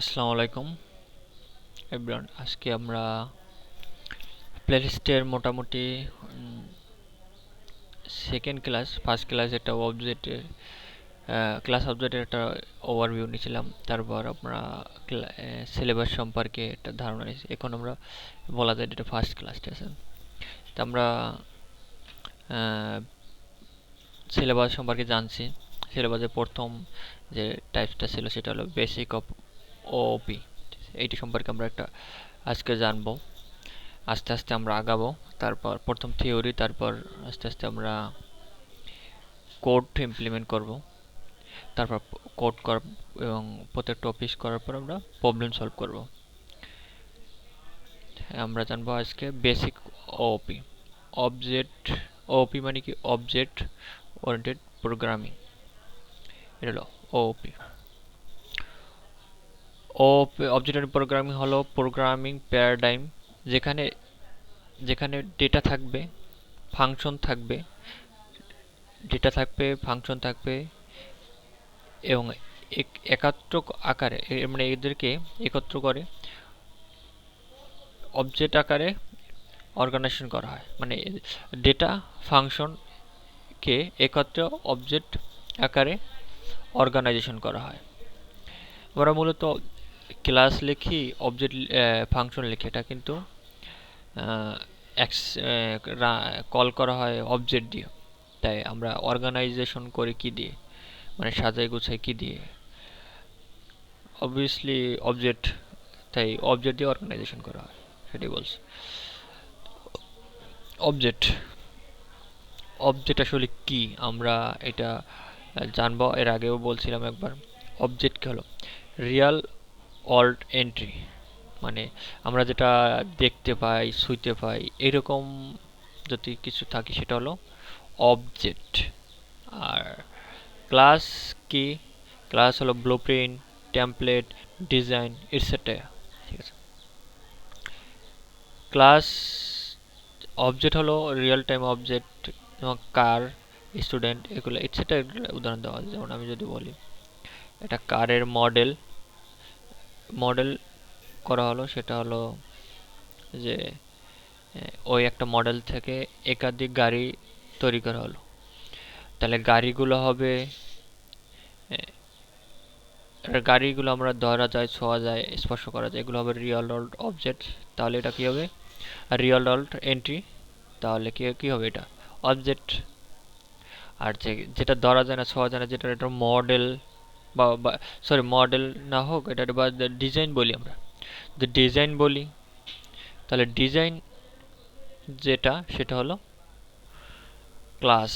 আসসালামু আলাইকুম এভরিওয়ান। আজকে আমরা প্লেলিস্টের মোটামুটি সেকেন্ড ক্লাস ফার্স্ট ক্লাস একটা অবজেক্টের ক্লাস অবজেক্টের একটা ওভারভিউ নিয়েছিলাম। তারপর আমরা সিলেবাস সম্পর্কে একটা ধারণা নিয়েছি। এখন আমরা বলা যায় এটা ফার্স্ট ক্লাস, ঠিক আছে? তো আমরা সিলেবাস সম্পর্কে জানছি। সিলেবাসের প্রথম যে টাইপসটা ছিল সেটা হলো বেসিক অফ ওপি। এইটি সম্পর্কে আমরা একটা আজকে জানবো। আস্তে আস্তে আমরা আগাবো। তারপর প্রথম থিওরি, তারপর আস্তে আস্তে আমরা কোড ইমপ্লিমেন্ট করব। তারপর কোড কর এবং প্রত্যেকটা অফিস করার পর আমরা প্রবলেম সলভ করব। আমরা জানবো আজকে বেসিক ওপি। অবজেক্ট ওপি মানে কি? Object oriented programming. এটা হলো ওপি। অবজেক্ট ওরিয়েন্টেড প্রোগ্রামিং হলো প্রোগ্রামিং প্যারাডাইম যেখানে যেখানে ডেটা থাকবে, ফাংশন থাকবে, ফাংশন থাকবে এবং একাত্র আকারে, মানে এদেরকে একত্র করে অবজেক্ট আকারে অর্গানাইজেশন করা হয়। মানে ডেটা ফাংশনকে একত্রে অবজেক্ট আকারে অর্গানাইজেশন করা হয়। আমরা মূলত ক্লাস লিখি, অবজেক্ট ফাংশন লিখি, এটা কিন্তু কল করা হয় অবজেক্ট দিয়ে। তাই আমরা অর্গানাইজেশন করি কি দিয়ে? মানে সাজাই গুছাই কি দিয়ে? Obviously object. তাই অবজেক্ট দিয়ে অর্গানাইজেশন করা হয়, সেটাই বলছি। অবজেক্ট অবজেক্ট আসলে কি আমরা এটা জানবো। এর আগেও বলছিলাম একবার। অবজেক্ট কি হলো? রিয়াল ওয়ার্ল্ড এন্ট্রি, মানে আমরা যেটা দেখতে পাই, ছুঁইতে পাই, এরকম যদি কিছু থাকে সেটা হলো অবজেক্ট। আর ক্লাস কি? ক্লাস হলো ব্লুপ্রিন্ট, টেমপ্লেট, ডিজাইন, এটসেট্রা। ঠিক আছে। ক্লাস অবজেক্ট হলো রিয়েল টাইম অবজেক্ট, যেমন কার, স্টুডেন্ট, এগুলো এটসেট্রা উদাহরণ দেওয়া আছে। যেমন আমি যদি বলি এটা কারের মডেল মডেল করা হলো, সেটা হলো যে ওই একটা মডেল থেকে একাধিক গাড়ি তৈরি করা হলো। তাহলে গাড়িগুলো হবে, গাড়িগুলো আমরা ধরা যায়, ছোঁয়া যায়, স্পর্শ করা যায়, এগুলো হবে রিয়েল ওয়ার্ল্ড অবজেক্ট। তাহলে এটা কি হবে? Real world entry. তাহলে কি হবে? এটা অবজেক্ট। আর যেটা ধরা যায় না, ছোঁয়া যায় না, যেটা এটা মডেল বা সরি মডেল না হোক, এটা বা ডিজাইন বলি আমরা, যে ডিজাইন বলি, তাহলে ডিজাইন যেটা সেটা হলো ক্লাস।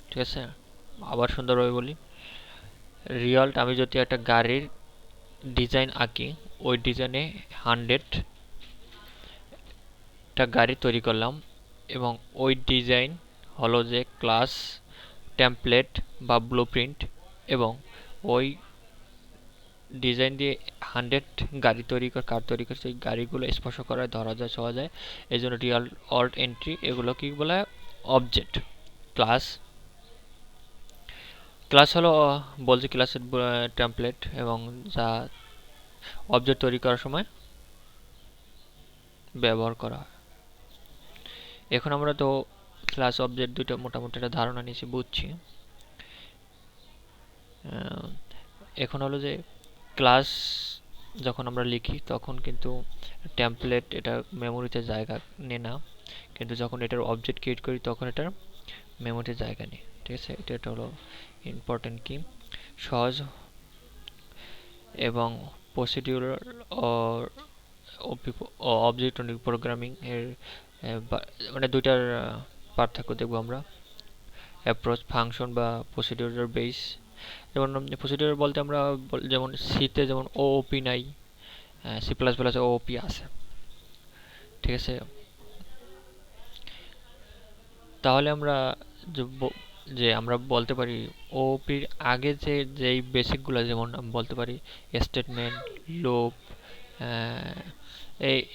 ঠিক আছে, আবার সুন্দরভাবে বলি। আমি যদি একটা গাড়ির ডিজাইন আঁকি, ওই ডিজাইনে 100টা গাড়ি তৈরি করলাম এবং ওই ডিজাইন হলো যে ক্লাস, টেমপ্লেট বা ব্লুপ্রিন্ট, এবং ওই ডিজাইন দিয়ে 100 গাড়ি কার তৈরি করছে, এই গাড়িগুলো স্পর্শ করা, ধরা যায়, ছোঁয়া যায়, এই জন্য রিয়াল ওয়ার্ল্ড এন্ট্রি। এগুলো কি বলা হয়? অবজেক্ট। ক্লাস ক্লাস হলো বলছি ক্লাসের টেমপ্লেট, এবং যা অবজেক্ট তৈরি করার সময় ব্যবহার করা হয়। এখন আমরা তো ক্লাস অবজেক্ট দুটো মোটামুটি একটা ধারণা নিয়েছি, বুঝছি। এখন হলো যে ক্লাস যখন আমরা লিখি তখন কিন্তু টেমপ্লেট এটা মেমোরিতে জায়গা নেয় না, কিন্তু যখন এটার অবজেক্ট ক্রিয়েট করি তখন এটার মেমোরিতে জায়গা নেই। ঠিক আছে, এটা হলো ইম্পর্টেন্ট কি, সহজ এবং প্রসিডিউরাল অবজেক্ট প্রোগ্রামিং এর মানে দুইটার পার্থক্য দেখবো আমরা। অ্যাপ্রোচ, ফাংশন বা প্রসিডিউরাল বেস। যেমন প্রসিডিউর বলতে আমরা যেমন সিতে যেমন ওওপি নাই, সি প্লাস প্লাস ওওপি আছে। ঠিক আছে, তাহলে আমরা যে আমরা বলতে পারি ওওপির আগে যেই বেসিকগুলো, যেমন আমি বলতে পারি স্টেটমেন্ট, লুপ,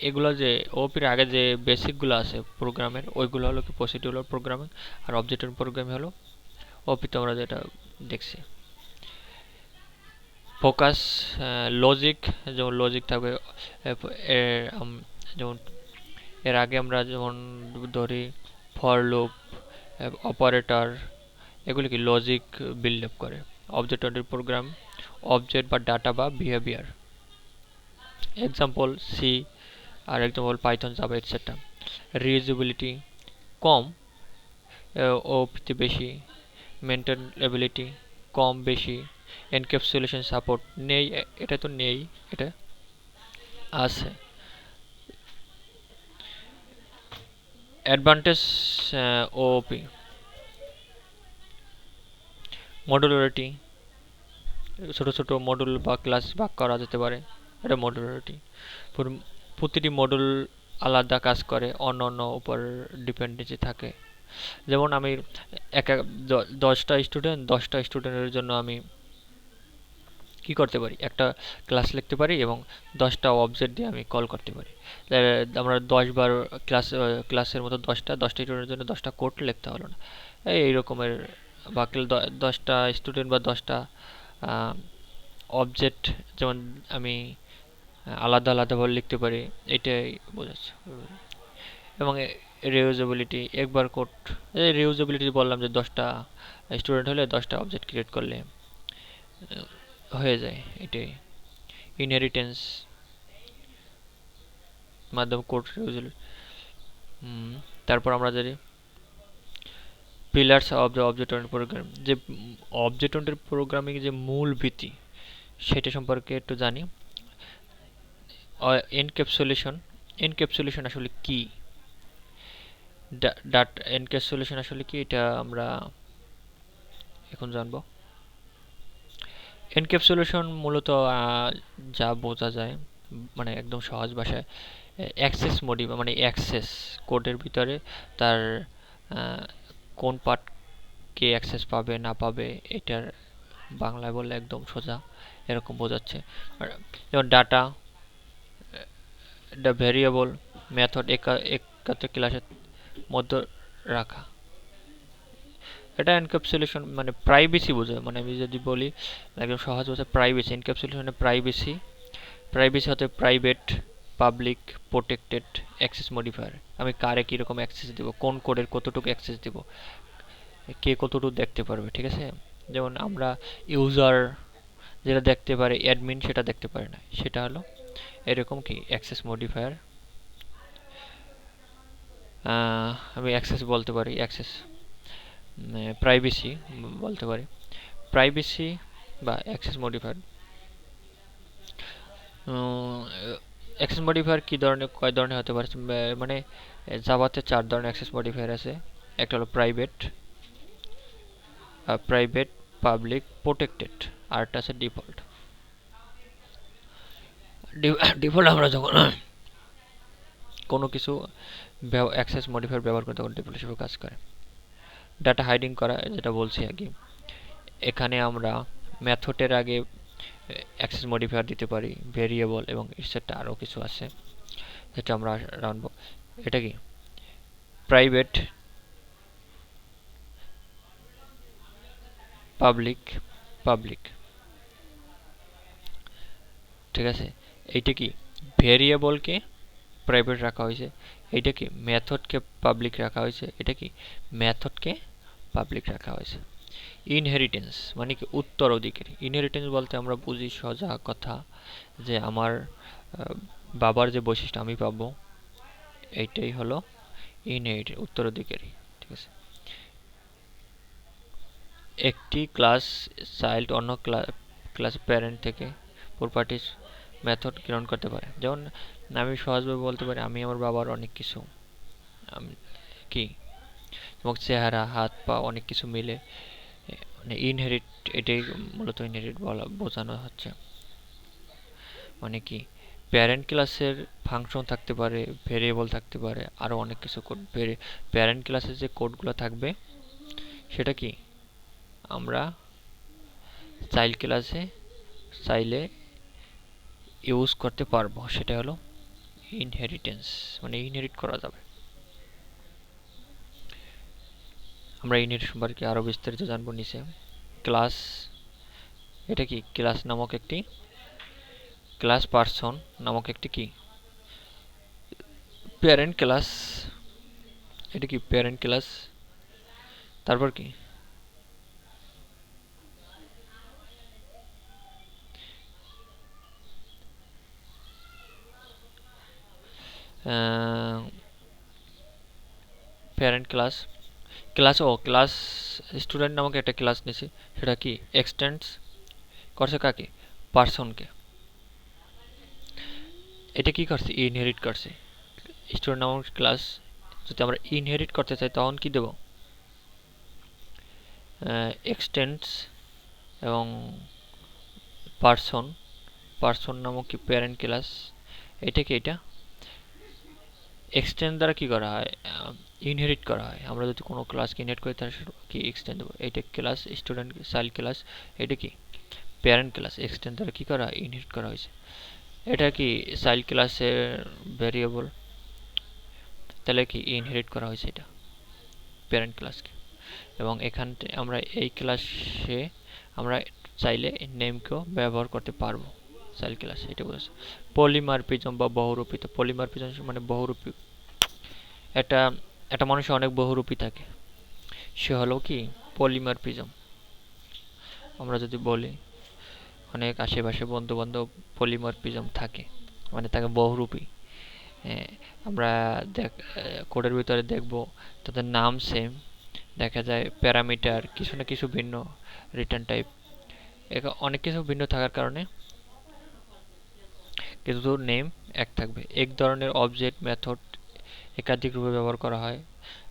এগুলো যে ওওপির আগে যে বেসিকগুলো আছে প্রোগ্রামের, ওইগুলো হলো কি প্রসিডিউরাল প্রোগ্রামিং। আর অবজেক্ট প্রোগ্রামিং হলো ওওপিতে আমরা যেটা দেখছি। ফোকাস, লজিক, যেমন লজিক থাকবে যেমন এর আগে আমরা যেমন ধরি ফর লুপ, অপারেটর, এগুলি কি লজিক বিল্ড আপ করে। অবজেক্ট ওরিয়েন্টেড প্রোগ্রাম, অবজেক্ট বা ডাটা বা বিহেভিয়ার, এক্সাম্পল সি আর এক্সাম্পল পাইথন, জাভা এটসেট্রা। রিউজেবিলিটি কম, ওপিতে বেশি। মেনটেনেবিলিটি কম বেশি। এনক্যাপসুলেশন সাপোর্ট নেই, এটা তো নেই, এটা আছে। অ্যাডভান্টেজ ওপি, মডুলারিটি, ছোট ছোট মডুল বা ক্লাস ভাগ করা যেতে পারে, এটা মডুলারিটি। প্রতিটি মডুল আলাদা কাজ করে, অন্য অন্য উপর ডিপেন্ডেন্সি থাকে। যেমন আমি এক 10টা স্টুডেন্টের জন্য আমি কি করতে পারি, একটা ক্লাস লিখতে পারি এবং 10টা অবজেক্ট দিয়ে আমি কল করতে পারি। আমরা 10 বার ক্লাসের মতো 10টা স্টুডেন্টের জন্য 10টা কোড লিখতে হলো না। এই রকমের, বা 10টা স্টুডেন্ট বা 10টা অবজেক্ট যেমন আমি আলাদা আলাদাভাবে লিখতে পারি, এটাই বোঝাচ্ছে। এবং রিউজেবিলিটি, একবার কোড, এই রিউজেবিলিটি বললাম যে 10টা স্টুডেন্ট হলে 10টা অবজেক্ট ক্রিয়েট করলে হয়ে যায়, এটাই। ইনহেরিটেন্স মাধ্যম কোড রিউজেবিলিটি। তারপর আমরা যদি pillars of the object oriented program, যে অবজেক্ট ওরিয়েন্টেড প্রোগ্রামিং যে মূল ভিত্তি সেটা সম্পর্কে একটু জানি। এনক্যাপসুলেশন, এনক্যাপসুলেশন আসলে কি, ডাটা এনক্যাপসুলেশন আসলে কি, এটা আমরা এখন জানবো। এনক্যাপসুলেশন মূলত যা বোঝা যায়, মানে একদম সহজ ভাষায়, অ্যাক্সেস মডিফাই, মানে অ্যাক্সেস কোডের ভিতরে তার কোন পার্ট কে অ্যাক্সেস পাবে না পাবে, এটার বাংলায় বললে একদম সোজা এরকম বোঝাচ্ছে। যেমন ডাটা, দ্য ভেরিয়েবল, মেথড একাত্র ক্লাসের মধ্যে রাখা, এটা এনক্যাপসুলেশন, মানে প্রাইভেসি বোঝায়। মানে আমি যদি বলি একদম সহজ ভাষায়, প্রাইভেসি, এনক্যাপসুলেশনে প্রাইভেসি, প্রাইভেসি হতে private, public, protected, access modifier. আমি কারে কীরকম অ্যাক্সেস দেবো, কোন কোডের কতটুকু অ্যাক্সেস দেবো, কে কতটুকু দেখতে পারবে, ঠিক আছে। যেমন আমরা ইউজার যেটা দেখতে পারে, অ্যাডমিন সেটা দেখতে পারে না, সেটা হলো এরকম কি অ্যাক্সেস মডিফায়ার। আমি অ্যাক্সেস বলতে পারি, অ্যাক্সেস প্রাইভেসি বলতে পারি। প্রাইভেসি বা অ্যাক্সেস মডিফায়ার, অ্যাক্সেস মডিফায়ার কী ধরনের, কয় ধরনের হতে পারে, মানে জাভাতে 4 ধরনের অ্যাক্সেস মডিফায়ার আছে। একটা হলো প্রাইভেট, পাবলিক, প্রোটেক্টেড, আর একটা আছে ডিফল্ট। ডিফল্ট আমরা যখন কোনো কিছু অ্যাক্সেস মডিফায়ার ব্যবহার করে তখন ডিফল্ট হিসেবে কাজ করে। ডাটা হাইডিং করা, যেটা বলছি আগে, এখানে আমরা মেথডের আগে অ্যাক্সেস মডিফায়ার দিতে পারি, ভেরিয়েবল এবং এটসেট্রা, আরও কিছু আছে যেটা আমরা রাখবো। এটা কি প্রাইভেট, পাবলিক, পাবলিক, ঠিক আছে। এইটা কি ভেরিয়েবলকে প্রাইভেট রাখা হয়েছে, এইটা কি মেথডকে পাবলিক রাখা হয়েছে, এটা কি মেথডকে পাবলিক রাখা হয়েছে। ইনহেরিটেন্স মানে কি উত্তরাধিকারী। ইনহেরিটেন্স বলতে আমরা বুঝি সোজা কথা যে আমার বাবার যে বৈশিষ্ট্য আমি পাবো, এইটাই হলো ইনহেরিট, উত্তরাধিকারী, ঠিক আছে। একটি ক্লাস চাইল্ড অন্য ক্লাস প্যারেন্ট থেকে প্রপার্টিস মেথড গ্রহণ করতে পারে। যেমন আমি সহজভাবে বলতে পারি আমি আমার বাবার অনেক কিছু কি, এবং চেহারা, হাত পা অনেক কিছু মিলে মানে ইনহেরিট, এটাই মূলত ইনহেরিট বলা বোঝানো হচ্ছে। মানে কি প্যারেন্ট ক্লাসের ফাংশন থাকতে পারে, ভেরিয়েবল থাকতে পারে, আরও অনেক কিছু কোড। প্যারেন্ট ক্লাসের যে কোডগুলো থাকবে সেটা কি আমরা চাইল্ড ক্লাসে চাইলে ইউজ করতে পারবো, সেটা হলো ইনহেরিটেন্স, মানে ইনহেরিট করা যাবে। আমরা ইনহেরিট সম্পর্কে আরও বিস্তারিত জানবো নিচে। ক্লাস এটা কি ক্লাস নামক একটি ক্লাস পারসন নামক একটি কি প্যারেন্ট ক্লাস। এটা কি প্যারেন্ট ক্লাস। তারপর কি প্যারেন্ট ক্লাস ক্লাস স্টুডেন্ট নামক একটা ক্লাস নিছি, সেটা কি এক্সটেন্ডস করছে কাকে পারসনকে। এটা কি করছে ইনহেরিট করছে স্টুডেন্ট নামক ক্লাস। যদি আমরা ইনহেরিট করতে চাই তখন কি দেব এক্সটেন্ডস এবং পারসন পারসন নামক কি প্যারেন্ট ক্লাস। এটা কি এটা এক্সটেন্ড দ্বারা কি করা হয় ইনহেরিট করা হয়। আমরা যদি কোনো ক্লাসকে ইনহেরিট করি তাহলে কি এক্সটেন্ড দেবো। এটা ক্লাস স্টুডেন্ট চাইল্ড ক্লাস। এটা কি প্যারেন্ট ক্লাস এক্সটেন্ড দ্বারা কি করা ইনহেরিট করা হয়েছে। এটা কি চাইল্ড ক্লাসের ভ্যারিয়েবল, তাহলে কি ইনহেরিট করা হয়েছে এটা প্যারেন্ট ক্লাসকে। এবং এখান আমরা এই ক্লাসে আমরা চাইলে নেমকেও ব্যবহার করতে পারবো চাইল্ড ক্লাস। এটা বলেছে পলিমারপিজম বা বহুরূপী। তো পলিমারপিজম মানে বহুরূপী। এটা একটা মানুষের অনেক বহুরূপী থাকে, সে হলো কি পলিমারপিজম। আমরা যদি বলি অনেক আশেপাশে বন্ধু বান্ধব পলিমারপিজম থাকে, মানে তাকে বহুরূপী। আমরা কোডের ভিতরে দেখব তাদের নাম সেম, দেখা যায় প্যারামিটার কিছু না কিছু ভিন্ন, রিটার্ন টাইপ অনেক কিছু ভিন্ন থাকার কারণে কিন্তু নেম এক থাকবে। এক ধরনের অবজেক্ট মেথড একাধিক রূপে ব্যবহার করা হয়।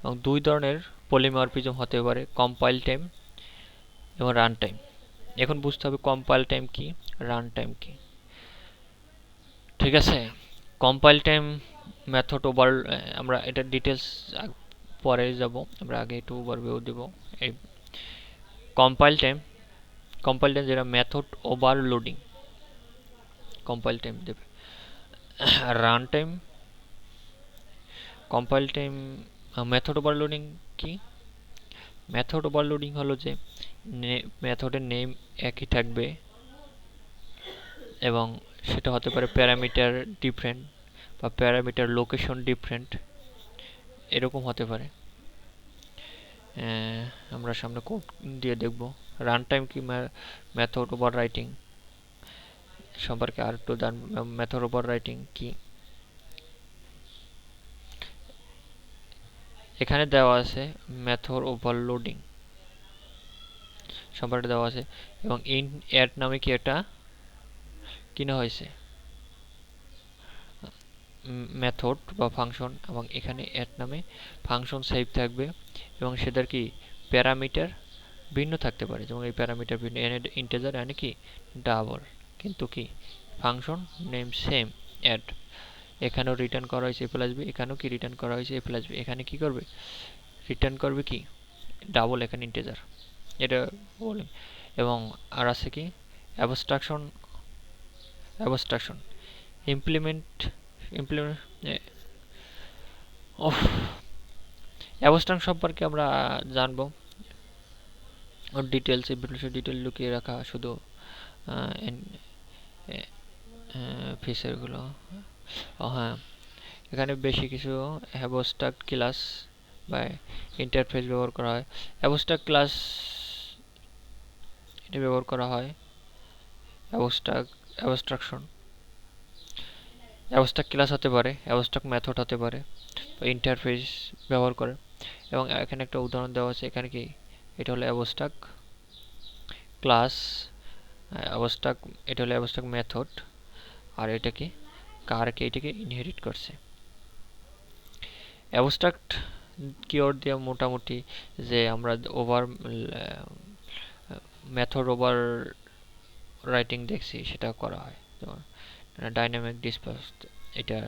এবং দুই ধরনের পলিমরফিজম হতে পারে, কম্পাইল টাইম এবং রান টাইম। এখন বুঝতে হবে কম্পাইল টাইম কি, রান টাইম কি। ঠিক আছে, কম্পাইল টাইম মেথড ওভার, আমরা এটা ডিটেলস পরে যাব, আমরা আগে একটু ওভারভিউ দেব। এই কম্পাইল টাইম যেটা মেথড ওভারলোডিং কম্পাইল টাইম দেবে। Run time compile time method overloading কি, মেথড ওভারলোডিং হলো যে মেথডের নেম একই থাকবে এবং সেটা হতে পারে প্যারামিটার ডিফারেন্ট বা প্যারামিটার লোকেশন ডিফারেন্ট, এরকম হতে পারে। আমরা সামনে কোড দিয়ে দেখব। রান টাইম কি মেথড ওভার রাইটিং সম্পর্কে আর একটু জান। মেথড ওভার রাইটিং কি এখানে দেওয়া আছে, মেথড ওভারলোডিং সম্পর্কে দেওয়া আছে এবং ইন অ্যাড নামে কি এটা কিনা হয়েছে মেথড বা ফাংশন, এবং এখানে অ্যাড নামে ফাংশন সেভ থাকবে এবং সেটার কি প্যারামিটার ভিন্ন থাকতে পারে। যেমন এই প্যারামিটার ভিন্ন, ইন্টিজার এনে কি ডাবল, কিন্তু কি ফাংশন নেম সেম অ্যাড। এখানেও রিটার্ন করা হয়েছে এ প্লাস বি, এখানেও কি রিটার্ন করা হয়েছে এ প্লাস বি। এখানে কি করবে রিটার্ন করবে কি ডাবল, এখানে ইন্টিজার, এটা বলে। এবং আর আছে কি abstraction abstraction implement implement of abstraction সম্পর্কে আমরা জানবো ওর ডিটেলস, এই ভিডিওতে ডিটেল লুকিয়ে রাখা শুধু ফিচারগুলো। ও হ্যাঁ, এখানে বেশি কিছু অ্যাবস্ট্রাক্ট ক্লাস বা ইন্টারফেস ব্যবহার করা হয়। অ্যাবস্ট্রাক্ট ক্লাস এটা ব্যবহার করা হয়, অ্যাবস্ট্রাকশন অ্যাবস্ট্রাক্ট ক্লাস হতে পারে, অ্যাবস্ট্রাক্ট মেথড হতে পারে, ইন্টারফেস ব্যবহার করে। এবং এখানে একটা উদাহরণ দেওয়া আছে, এখানে কি এটা হলো অ্যাবস্ট্রাক্ট ক্লাস, অ্যাবস্ট্রাক্ট এটা হলো অ্যাবস্ট্রাক্ট মেথড, আর এটা কি কারকে এটাকে ইনহেরিট করছে। অ্যাবস্ট্রাক্ট কিওয়ার্ড দিয়ে মোটামুটি যে আমরা ওভার মেথড ওভার রাইটিং দেখছি সেটা করা হয়। যেমন ডাইনামিক ডিসপ্যাচ, এটা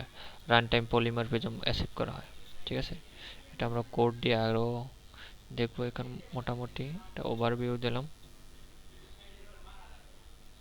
রান টাইম পলিমরফিজম অ্যাসেপ্ট করা হয়। ঠিক আছে, এটা আমরা কোড দিয়ে আরও দেখবো। এখন মোটামুটি একটা ওভারভিউ দিলাম।